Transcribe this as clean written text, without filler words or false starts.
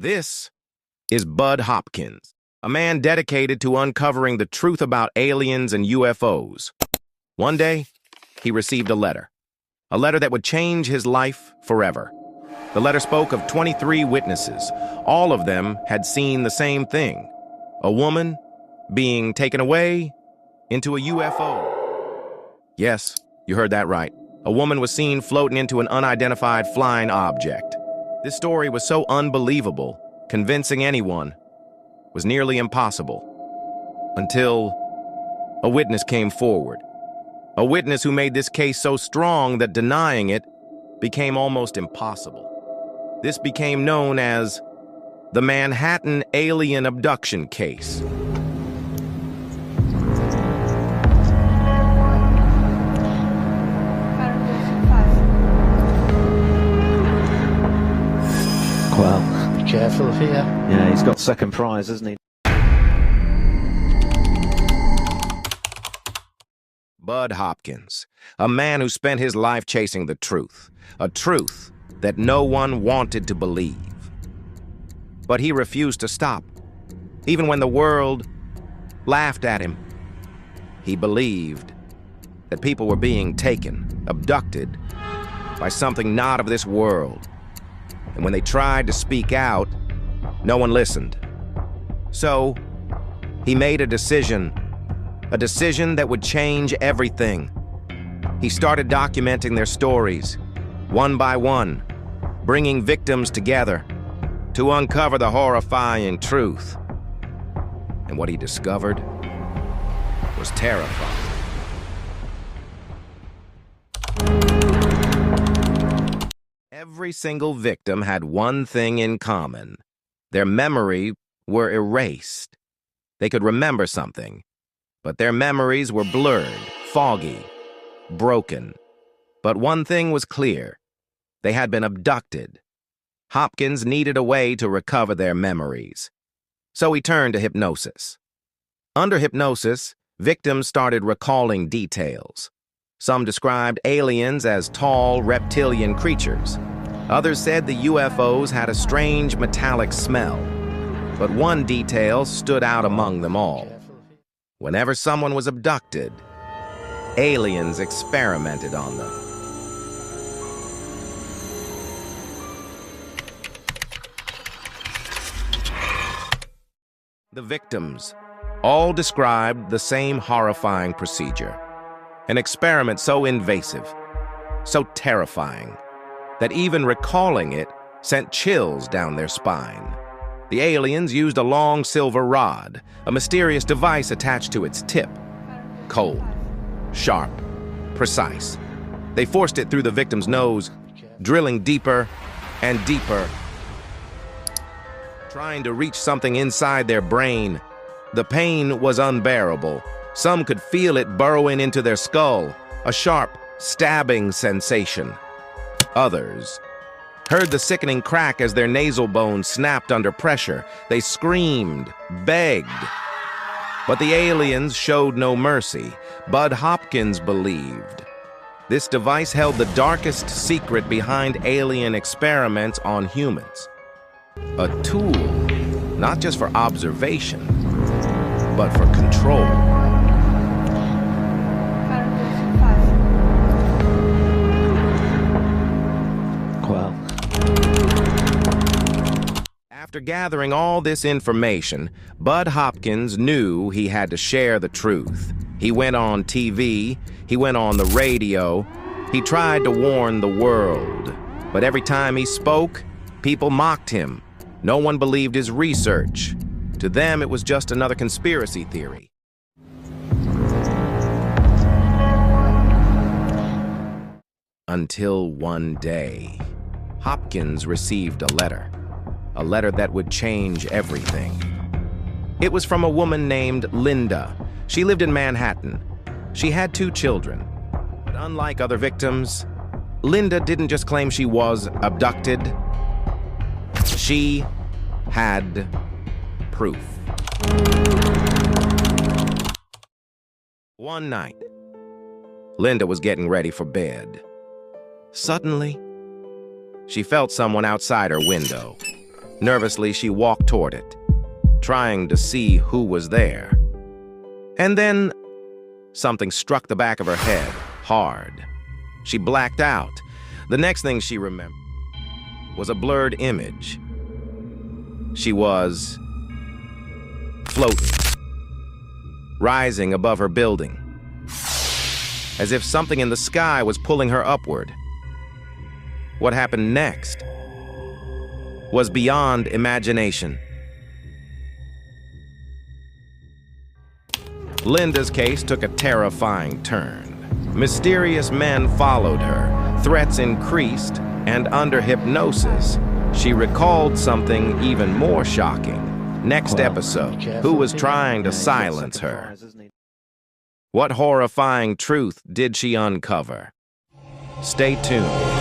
This is Bud Hopkins, a man dedicated to uncovering the truth about aliens and UFOs. One day, he received a letter that would change his life forever. The letter spoke of 23 witnesses. All of them had seen the same thing: a woman being taken away into a UFO. Yes, you heard that right. A woman was seen floating into an unidentified flying object. This story was so unbelievable, convincing anyone was nearly impossible. Until a witness came forward. A witness who made this case so strong that denying it became almost impossible. This became known as the Manhattan Alien Abduction case. Well, be careful here. yeah, he's got second prize, hasn't he? Bud Hopkins, a man who spent his life chasing the truth, a truth that no one wanted to believe. But he refused to stop, even when the world laughed at him. He believed that people were being taken, abducted, by something not of this world. And when they tried to speak out, no one listened. So, he made a decision that would change everything. He started documenting their stories, one by one, bringing victims together to uncover the horrifying truth. And what he discovered was terrifying. Every single victim had one thing in common. Their memory were erased. They could remember something, but their memories were blurred, foggy, broken. But one thing was clear: they had been abducted. Hopkins needed a way to recover their memories. So he turned to hypnosis. Under hypnosis, victims started recalling details. Some described aliens as tall, reptilian creatures. Others said the UFOs had a strange metallic smell. But one detail stood out among them all. Whenever someone was abducted, aliens experimented on them. The victims all described the same horrifying procedure. An experiment so invasive, so terrifying, that even recalling it sent chills down their spine. The aliens used a long silver rod, a mysterious device attached to its tip. Cold, sharp, precise. They forced it through the victim's nose, drilling deeper and deeper, trying to reach something inside their brain. The pain was unbearable. Some could feel it burrowing into their skull, a sharp, stabbing sensation. Others heard the sickening crack as their nasal bones snapped under pressure. They screamed, begged. But the aliens showed no mercy. Bud Hopkins believed this device held the darkest secret behind alien experiments on humans. A tool, not just for observation, but for control. Well, after gathering all this information, Bud Hopkins knew he had to share the truth. He went on TV, he went on the radio, he tried to warn the world. But every time he spoke, people mocked him. No one believed his research. To them, it was just another conspiracy theory. Until one day, Hopkins received a letter that would change everything. It was from a woman named Linda. She lived in Manhattan. She had 2 children. But unlike other victims, Linda didn't just claim she was abducted. She had proof. One night, Linda was getting ready for bed. Suddenly, she felt someone outside her window. Nervously, she walked toward it, trying to see who was there. And then something struck the back of her head hard. She blacked out. The next thing she remembered was a blurred image. She was floating, rising above her building, as if something in the sky was pulling her upward. What happened next was beyond imagination. Linda's case took a terrifying turn. Mysterious men followed her, threats increased, and under hypnosis, she recalled something even more shocking. Next episode, who was trying to silence her? What horrifying truth did she uncover? Stay tuned.